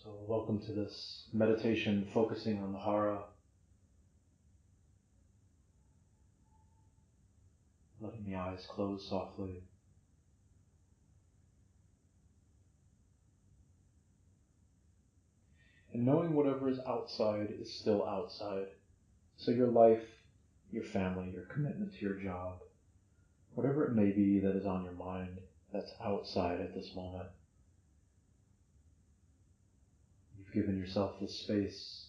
So welcome to this meditation focusing on the Hara, letting the eyes close softly. And knowing whatever is outside is still outside. So your life, your family, your commitment to your job, whatever it may be that is on your mind, that's outside at this moment. You've given yourself this space,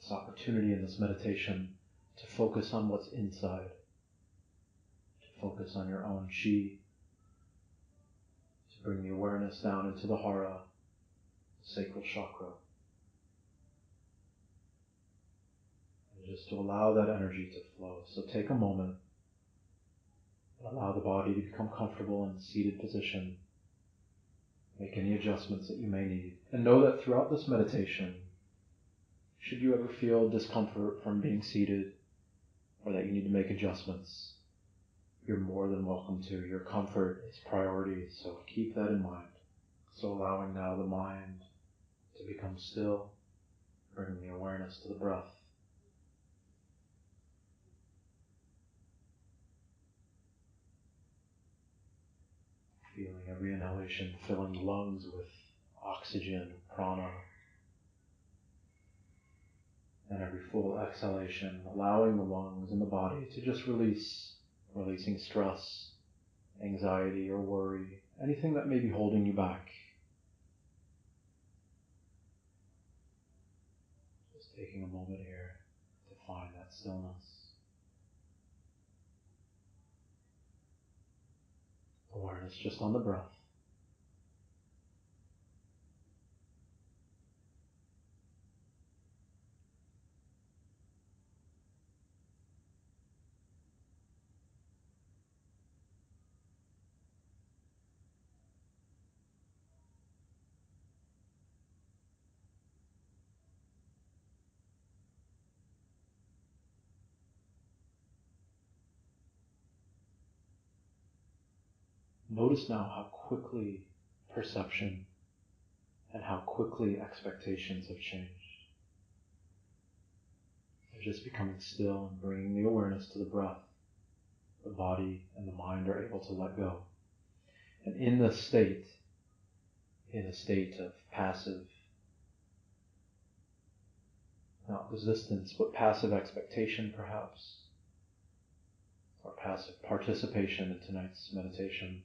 this opportunity in this meditation to focus on what's inside, to focus on your own chi, to bring the awareness down into the Hara, the Sacral Chakra, and just to allow that energy to flow. So take a moment and allow the body to become comfortable in the seated position. Make any adjustments that you may need. And know that throughout this meditation, should you ever feel discomfort from being seated or that you need to make adjustments, you're more than welcome to. Your comfort is priority, so keep that in mind. So allowing now the mind to become still, bringing the awareness to the breath. Feeling every inhalation filling the lungs with oxygen, prana, and every full exhalation, allowing the lungs and the body to just releasing stress, anxiety or worry, anything that may be holding you back. Just taking a moment here to find that stillness. Awareness just on the breath. Notice now how quickly perception and how quickly expectations have changed. And just becoming still and bringing the awareness to the breath, the body and the mind are able to let go. And in this state, in a state of passive, not resistance, but passive expectation perhaps, or passive participation in tonight's meditation,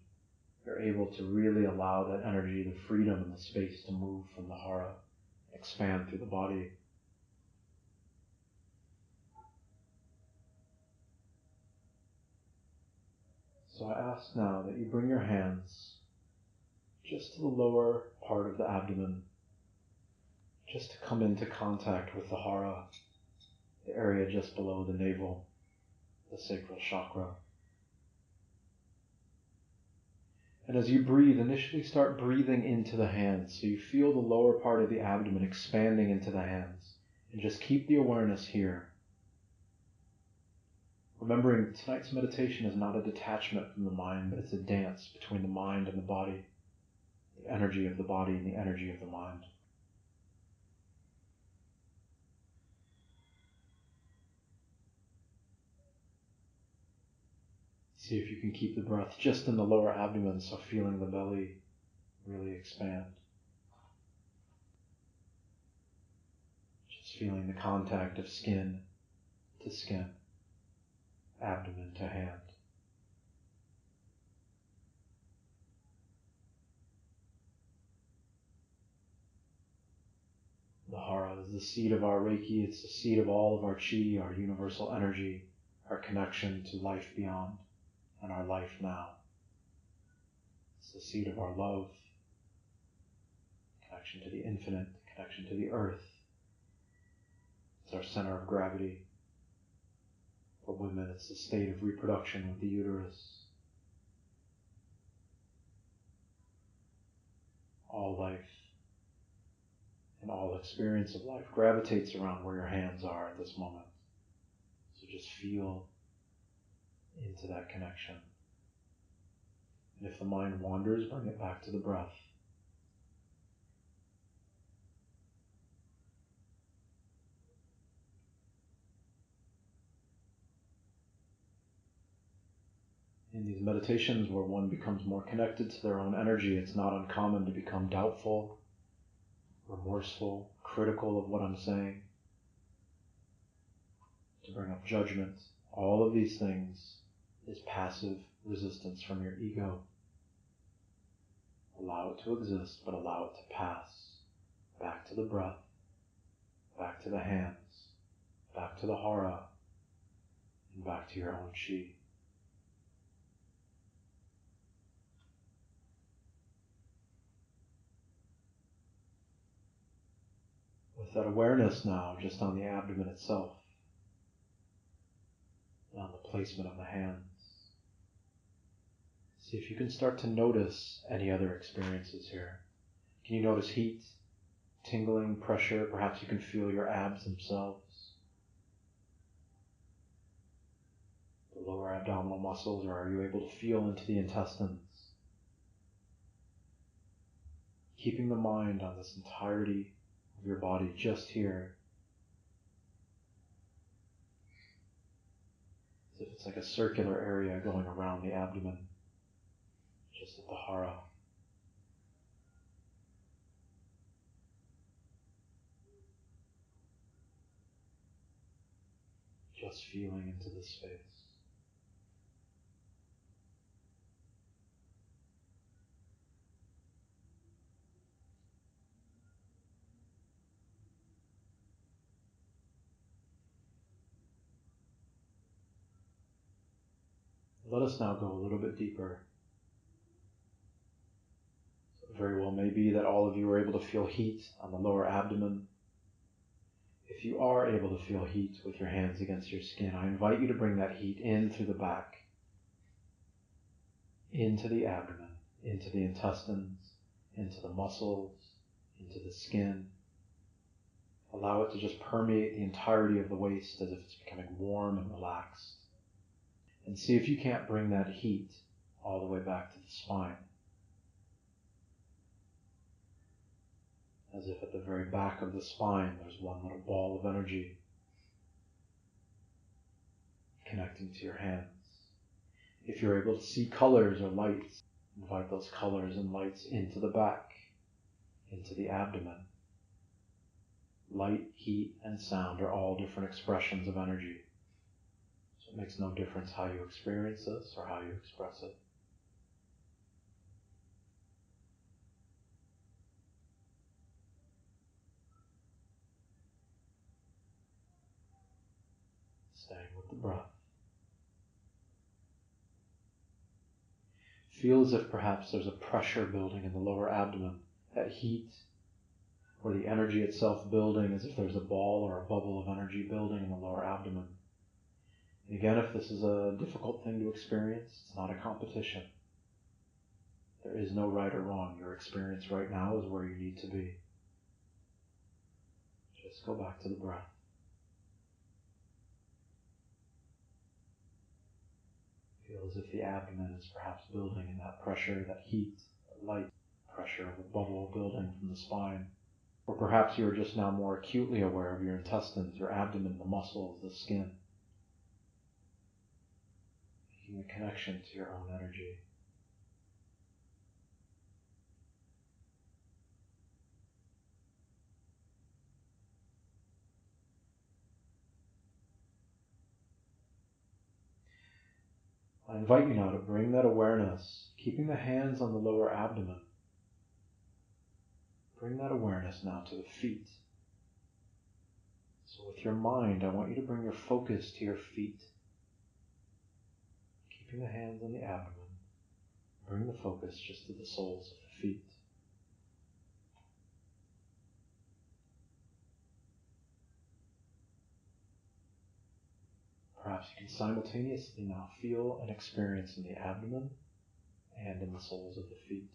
you're able to really allow that energy, the freedom and the space to move from the Hara, expand through the body. So I ask now that you bring your hands just to the lower part of the abdomen, just to come into contact with the Hara, the area just below the navel, the Sacral Chakra. And as you breathe, initially start breathing into the hands, so you feel the lower part of the abdomen expanding into the hands, and just keep the awareness here. Remembering tonight's meditation is not a detachment from the mind, but it's a dance between the mind and the body, the energy of the body and the energy of the mind. See if you can keep the breath just in the lower abdomen, so feeling the belly really expand. Just feeling the contact of skin to skin, abdomen to hand. The Hara is the seat of our Reiki, it's the seat of all of our chi, our universal energy, our connection to life beyond and our life now. It's the seat of our love, connection to the infinite, connection to the earth. It's our center of gravity. For women, it's the state of reproduction with the uterus. All life and all experience of life gravitates around where your hands are at this moment. So just feel into that connection. And if the mind wanders, bring it back to the breath. In these meditations where one becomes more connected to their own energy, it's not uncommon to become doubtful, remorseful, critical of what I'm saying, to bring up judgment. All of these things is passive resistance from your ego. Allow it to exist, but allow it to pass. Back to the breath, back to the hands, back to the Hara, and back to your own chi. With that awareness now just on the abdomen itself, and on the placement of the hands, see if you can start to notice any other experiences here. Can you notice heat, tingling, pressure? Perhaps you can feel your abs themselves, the lower abdominal muscles, or are you able to feel into the intestines? Keeping the mind on this entirety of your body just here, as if it's like a circular area going around the abdomen, just at the Hara. Just feeling into this space. Let us now go a little bit deeper. So it very well may be that all of you are able to feel heat on the lower abdomen. If you are able to feel heat with your hands against your skin, I invite you to bring that heat in through the back, into the abdomen, into the intestines, into the muscles, into the skin. Allow it to just permeate the entirety of the waist as if it's becoming warm and relaxed. And see if you can't bring that heat all the way back to the spine. As if at the very back of the spine there's one little ball of energy connecting to your hands. If you're able to see colors or lights, invite those colors and lights into the back, into the abdomen. Light, heat, and sound are all different expressions of energy. So it makes no difference how you experience this or how you express it. Staying with the breath. Feel as if perhaps there's a pressure building in the lower abdomen, that heat, or the energy itself building, as if there's a ball or a bubble of energy building in the lower abdomen. And again, if this is a difficult thing to experience, it's not a competition. There is no right or wrong. Your experience right now is where you need to be. Just go back to the breath. Feel as if the abdomen is perhaps building in that pressure, that heat, that light pressure of a bubble building from the spine. Or perhaps you are just now more acutely aware of your intestines, your abdomen, the muscles, the skin. Making a connection to your own energy. I invite you now to bring that awareness, keeping the hands on the lower abdomen. Bring that awareness now to the feet. So with your mind, I want you to bring your focus to your feet. Keeping the hands on the abdomen. Bring the focus just to the soles of the feet. Perhaps you can simultaneously now feel and experience in the abdomen and in the soles of the feet.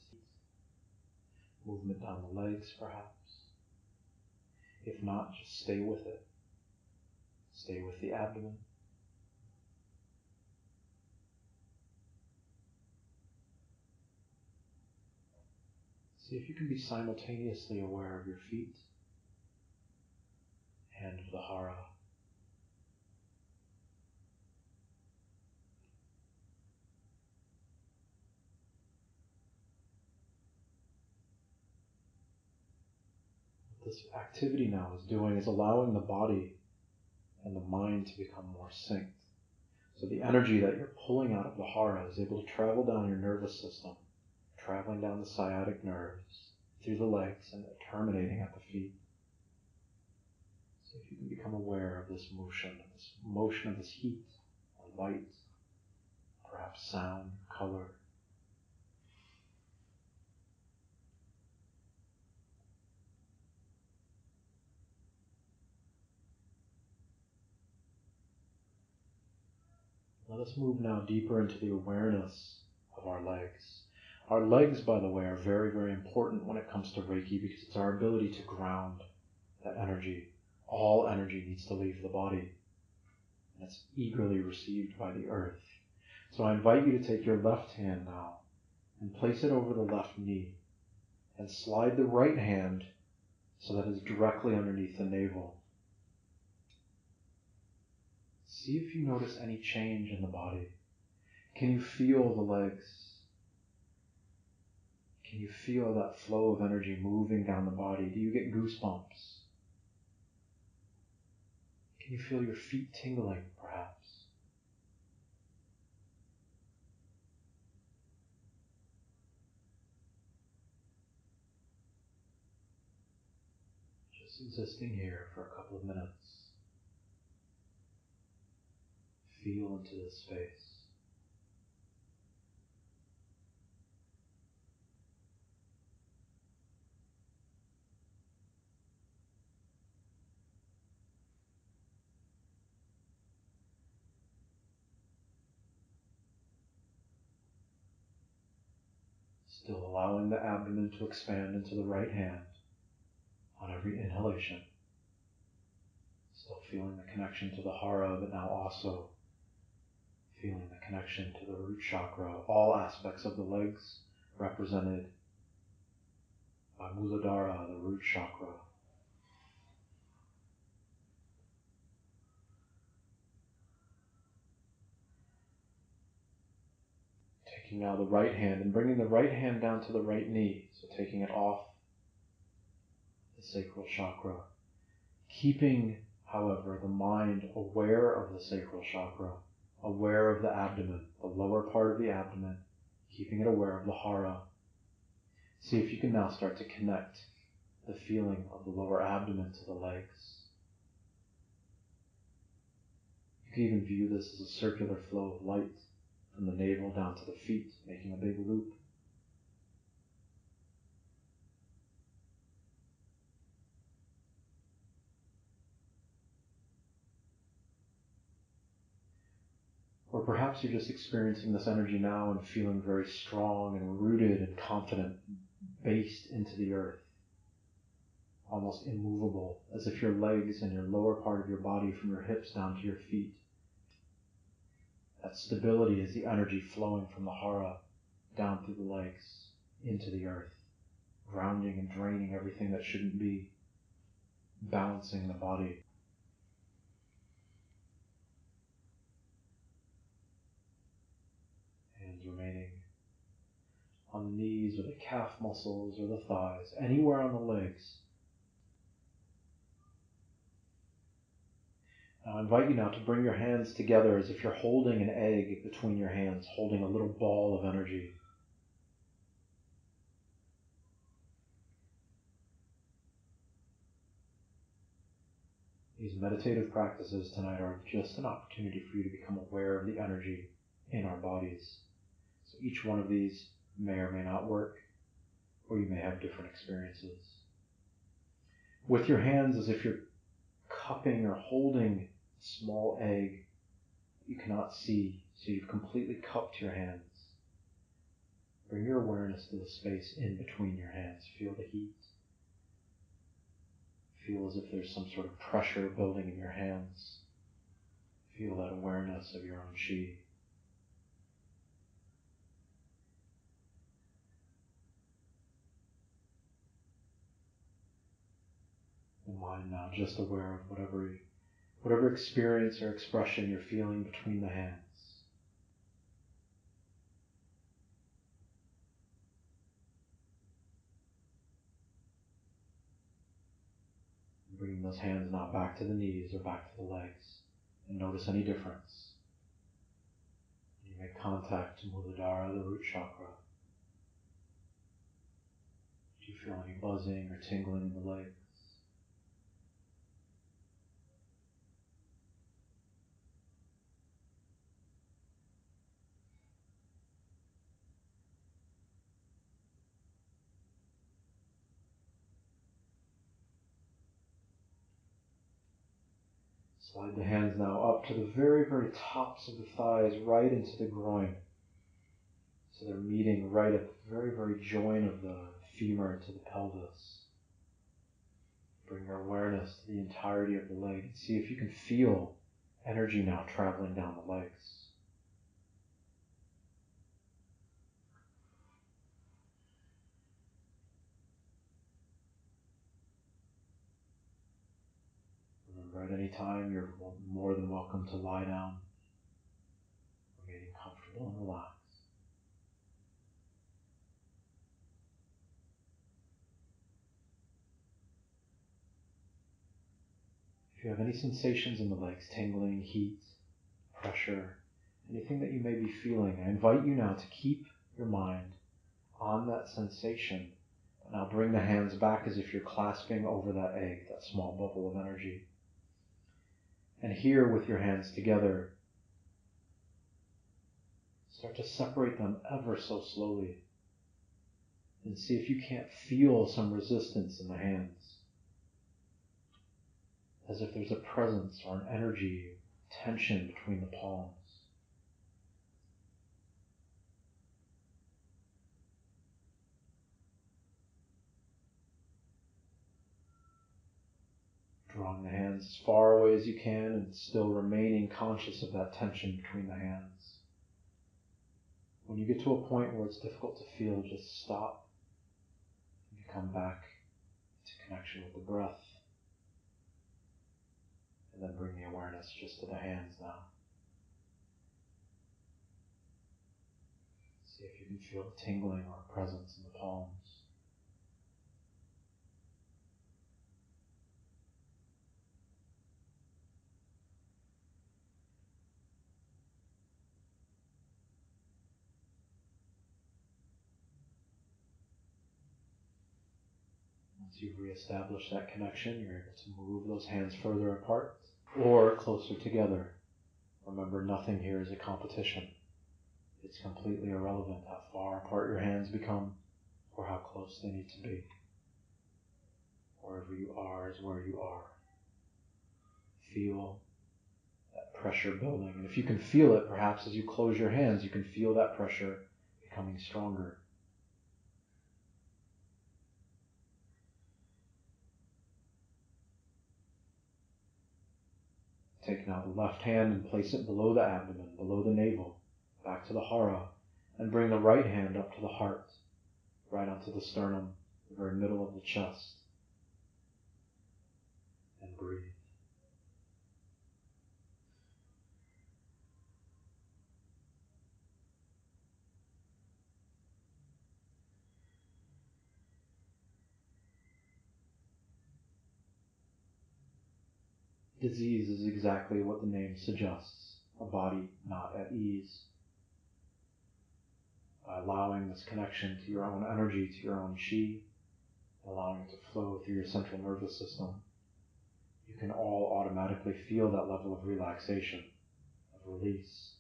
Movement down the legs, perhaps. If not, just stay with it. Stay with the abdomen. See if you can be simultaneously aware of your feet and of the Hara. this activity now is doing is allowing the body and the mind to become more synced. So the energy that you're pulling out of the Hara is able to travel down your nervous system, traveling down the sciatic nerves, through the legs, and terminating at the feet. So if you can become aware of this motion of this heat, or light, perhaps sound, color. Let us move now deeper into the awareness of our legs. Our legs, by the way, are very, very important when it comes to Reiki because it's our ability to ground that energy. All energy needs to leave the body, and it's eagerly received by the earth. So I invite you to take your left hand now and place it over the left knee and slide the right hand so that it's directly underneath the navel. See if you notice any change in the body. Can you feel the legs? Can you feel that flow of energy moving down the body? Do you get goosebumps? Can you feel your feet tingling, perhaps? Just existing here for a couple of minutes. Feel into this space. Still allowing the abdomen to expand into the right hand on every inhalation. Still feeling the connection to the Hara, but now also feeling the connection to the root chakra. All aspects of the legs represented by Muladhara, the root chakra. Taking now the right hand and bringing the right hand down to the right knee. So taking it off the sacral chakra. Keeping, however, the mind aware of the sacral chakra, aware of the abdomen, the lower part of the abdomen, keeping it aware of the Hara. See if you can now start to connect the feeling of the lower abdomen to the legs. You can even view this as a circular flow of light from the navel down to the feet, making a big loop. Or perhaps you're just experiencing this energy now and feeling very strong and rooted and confident, based into the earth, almost immovable, as if your legs and your lower part of your body from your hips down to your feet. That stability is the energy flowing from the Hara down through the legs into the earth, grounding and draining everything that shouldn't be, balancing the body. Hands remaining on the knees or the calf muscles or the thighs, anywhere on the legs. Now I invite you now to bring your hands together as if you're holding an egg between your hands, holding a little ball of energy. These meditative practices tonight are just an opportunity for you to become aware of the energy in our bodies. So each one of these may or may not work, or you may have different experiences. With your hands as if you're cupping or holding a small egg you cannot see, so you've completely cupped your hands. Bring your awareness to the space in between your hands. Feel the heat. Feel as if there's some sort of pressure building in your hands. Feel that awareness of your own chi. The mind now just aware of whatever experience or expression you're feeling between the hands. Bringing those hands now back to the knees or back to the legs. And notice any difference. You make contact to Muladhara, the root chakra. Do you feel any buzzing or tingling in the legs? Slide the hands now up to the very, very tops of the thighs, right into the groin. So they're meeting right at the very, very join of the femur to the pelvis. Bring your awareness to the entirety of the leg and see if you can feel energy now traveling down the legs. Remember, at any time, you're more than welcome to lie down, remaining comfortable and relaxed. If you have any sensations in the legs, tingling, heat, pressure, anything that you may be feeling, I invite you now to keep your mind on that sensation. Now bring the hands back as if you're clasping over that egg, that small bubble of energy. And here, with your hands together, start to separate them ever so slowly. And see if you can't feel some resistance in the hands. As if there's a presence or an energy, tension between the palms. Drawing the hands as far away as you can and still remaining conscious of that tension between the hands. When you get to a point where it's difficult to feel, just stop and come back to connection with the breath. And then bring the awareness just to the hands now. See if you can feel a tingling or a presence in the palms. Once you've reestablished that connection, you're able to move those hands further apart or closer together. Remember, nothing here is a competition. It's completely irrelevant how far apart your hands become or how close they need to be. Wherever you are is where you are. Feel that pressure building. And if you can feel it, perhaps as you close your hands, you can feel that pressure becoming stronger. Take now the left hand and place it below the abdomen, below the navel, back to the Hara, and bring the right hand up to the heart, right onto the sternum, the very middle of the chest. And breathe. Disease is exactly what the name suggests, a body not at ease. By allowing this connection to your own energy, to your own chi, allowing it to flow through your central nervous system, you can all automatically feel that level of relaxation, of release.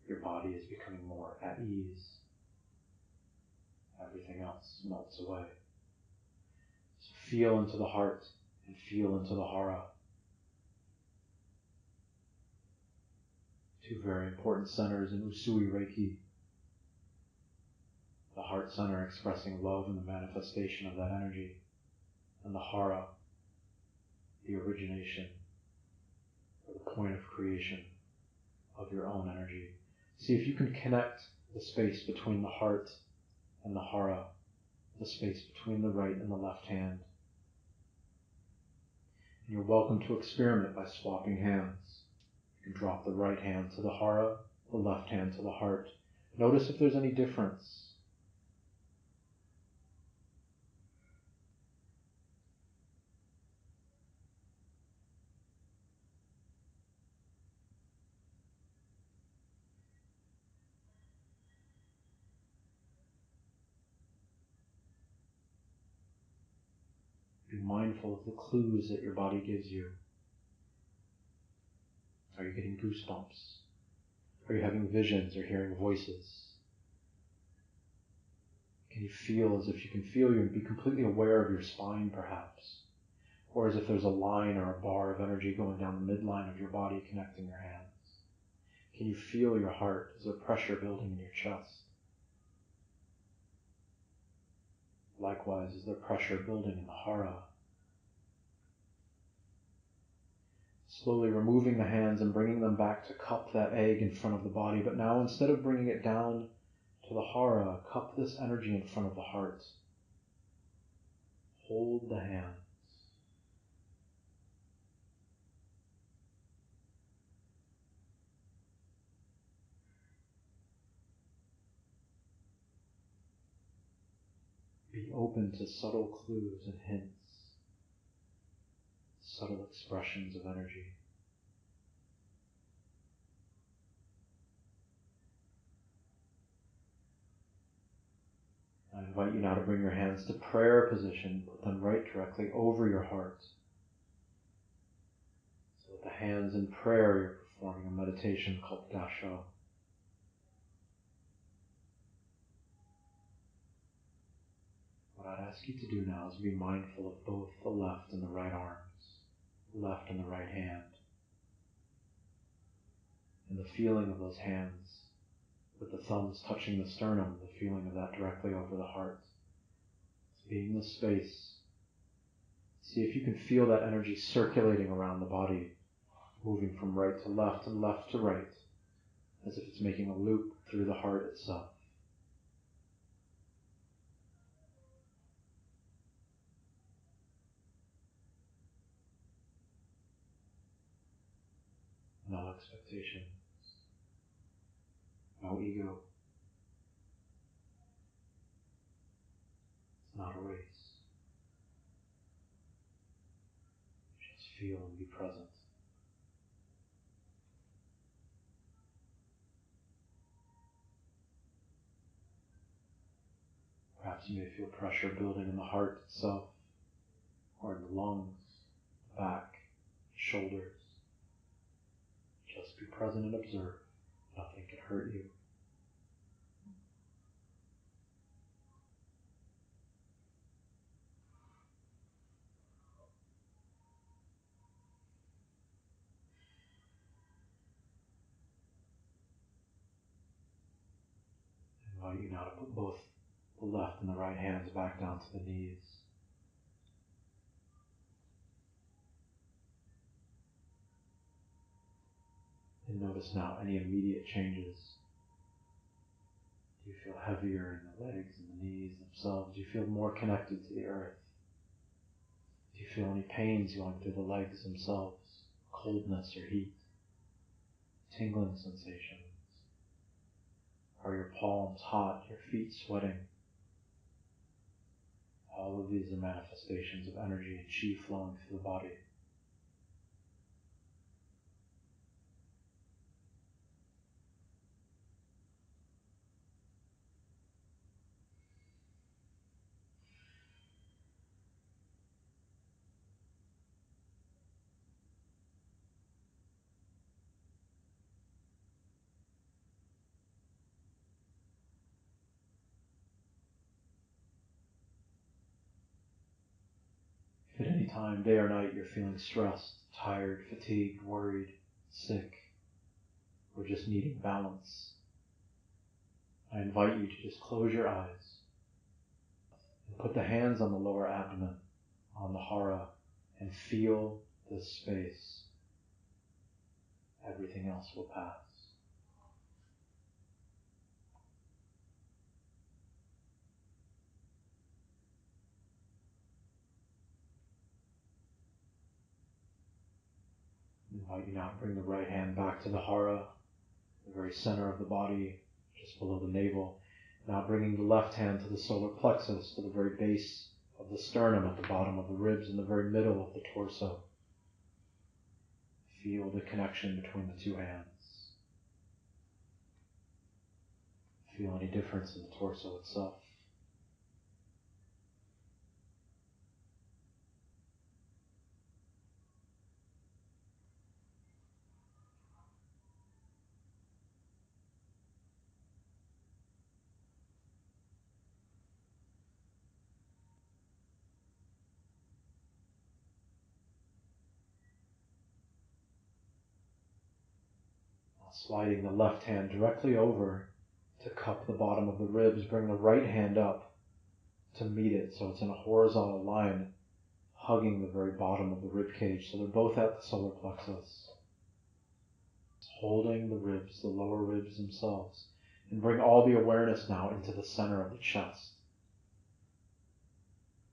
Your body is becoming more at ease. Everything else melts away. So feel into the heart and feel into the Hara. Two very important centers in Usui Reiki. The heart center expressing love and the manifestation of that energy. And the Hara, the origination, or the point of creation of your own energy. See if you can connect the space between the heart and the Hara, the space between the right and the left hand. And you're welcome to experiment by swapping hands. You can drop the right hand to the Hara, the left hand to the heart. Notice if there's any difference. Be mindful of the clues that your body gives you. Are you getting goosebumps? Are you having visions or hearing voices? Can you feel as if you can feel you and be completely aware of your spine perhaps? Or as if there's a line or a bar of energy going down the midline of your body connecting your hands? Can you feel your heart? Is there pressure building in your chest? Likewise, is there pressure building in the Hara? Slowly removing the hands and bringing them back to cup that egg in front of the body. But now instead of bringing it down to the Hara, cup this energy in front of the heart. Hold the hands. Be open to subtle clues and hints, subtle expressions of energy. I invite you now to bring your hands to prayer position, put them right directly over your heart. So with the hands in prayer, you're performing a meditation called In Gassho. What I'd ask you to do now is be mindful of both the left and the right arms, the left and the right hand, and the feeling of those hands with the thumbs touching the sternum, the feeling of that directly over the heart. So being in the space, see if you can feel that energy circulating around the body, moving from right to left and left to right, as if it's making a loop through the heart itself. No expectations, no ego. It's not a race. Just feel and be present. Perhaps you may feel pressure building in the heart itself, or in the lungs, the back, the shoulders. Just be present and observe. Nothing can hurt you. I invite you now to put both the left and the right hands back down to the knees. And notice now any immediate changes. Do you feel heavier in the legs and the knees themselves? Do you feel more connected to the earth? Do you feel any pains going through the legs themselves? Coldness or heat? Tingling sensations? Are your palms hot? Your feet sweating? All of these are manifestations of energy and chi flowing through the body. If at any time, day or night, you're feeling stressed, tired, fatigued, worried, sick, or just needing balance, I invite you to just close your eyes and put the hands on the lower abdomen, on the Hara, and feel this space. Everything else will pass. I invite you now to bring the right hand back to the Hara, the very center of the body, just below the navel. Now bringing the left hand to the solar plexus, to the very base of the sternum, at the bottom of the ribs, in the very middle of the torso. Feel the connection between the two hands. Feel any difference in the torso itself. sliding the left hand directly over to cup the bottom of the ribs. Bring the right hand up to meet it so it's in a horizontal line, hugging the very bottom of the rib cage. So they're both at the solar plexus. Holding the ribs, the lower ribs themselves. And bring all the awareness now into the center of the chest,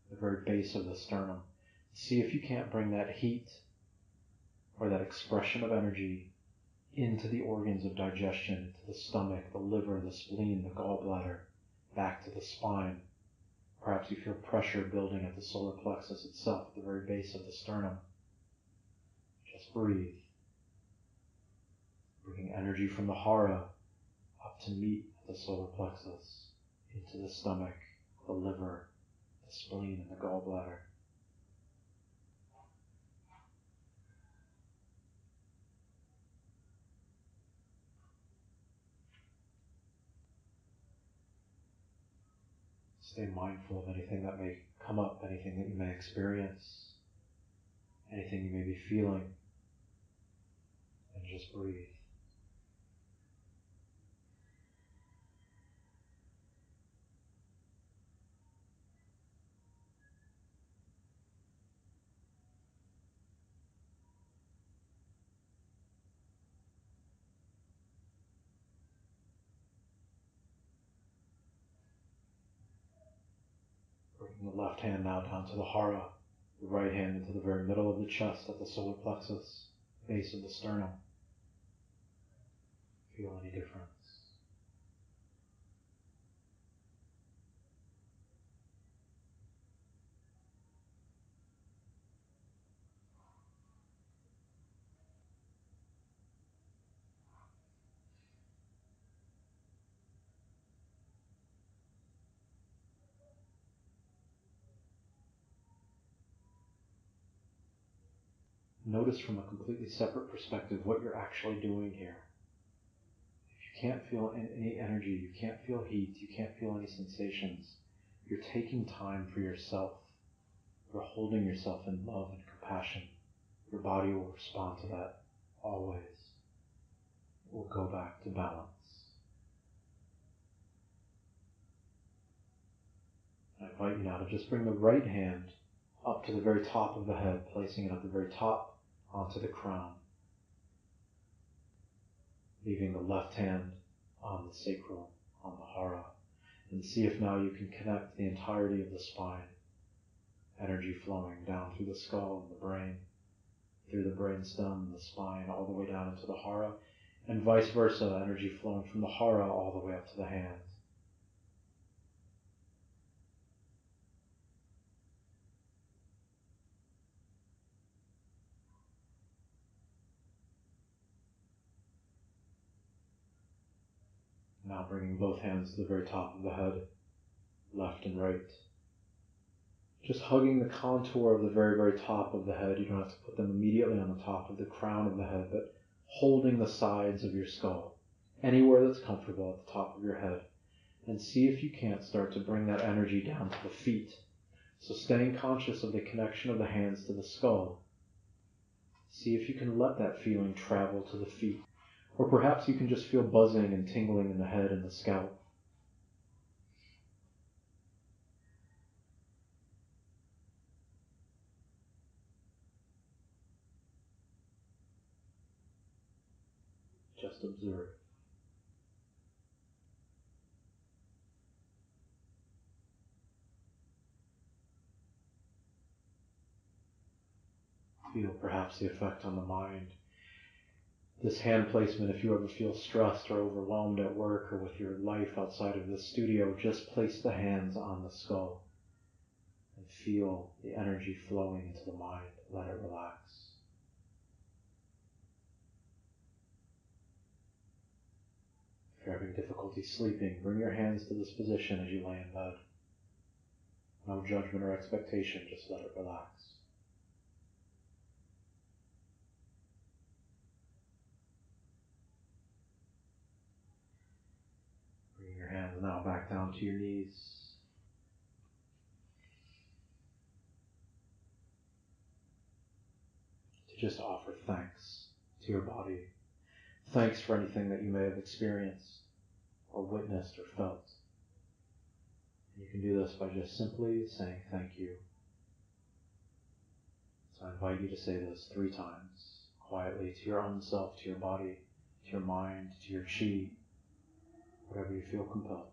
the very base of the sternum. See if you can't bring that heat or that expression of energy into the organs of digestion, into the stomach, the liver, the spleen, the gallbladder, back to the spine. Perhaps you feel pressure building at the solar plexus itself, at the very base of the sternum. Just breathe. Bringing energy from the Hara up to meet the solar plexus, into the stomach, the liver, the spleen, and the gallbladder. Stay mindful of anything that may come up, anything that you may experience, anything you may be feeling, and just breathe. Bringing the left hand now down to the Hara, the right hand into the very middle of the chest at the solar plexus, base of the sternum. Feel any difference? Notice from a completely separate perspective what you're actually doing here. If you can't feel any energy, you can't feel heat, you can't feel any sensations, you're taking time for yourself. You're holding yourself in love and compassion. Your body will respond to that always. It will go back to balance. I invite you now to just bring the right hand up to the very top of the head, placing it at the very top onto the crown, leaving the left hand on the sacral, on the Hara, and see if now you can connect the entirety of the spine, energy flowing down through the skull and the brain, through the brainstem and the spine, all the way down into the Hara, and vice versa, energy flowing from the Hara all the way up to the hands. Now bringing both hands to the very top of the head, left and right. Just hugging the contour of the very, very top of the head. You don't have to put them immediately on the top of the crown of the head, but holding the sides of your skull, anywhere that's comfortable at the top of your head. And see if you can't start to bring that energy down to the feet. So staying conscious of the connection of the hands to the skull. See if you can let that feeling travel to the feet. Or perhaps you can just feel buzzing and tingling in the head and the scalp. Just observe. Feel perhaps the effect on the mind. This hand placement, if you ever feel stressed or overwhelmed at work or with your life outside of this studio, just place the hands on the skull and feel the energy flowing into the mind. Let it relax. If you're having difficulty sleeping, bring your hands to this position as you lay in bed. No judgment or expectation, just let it relax. Bring your hands now back down to your knees. To just offer thanks to your body thanks for anything that you may have experienced or witnessed or felt. And you can do this by just simply saying thank you. So I invite you to say this 3 times, quietly, to your own self, to your body, to your mind, to your chi, whatever you feel compelled.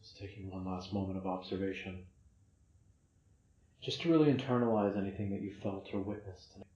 Just taking one last moment of observation, just to really internalize anything that you felt or witnessed tonight.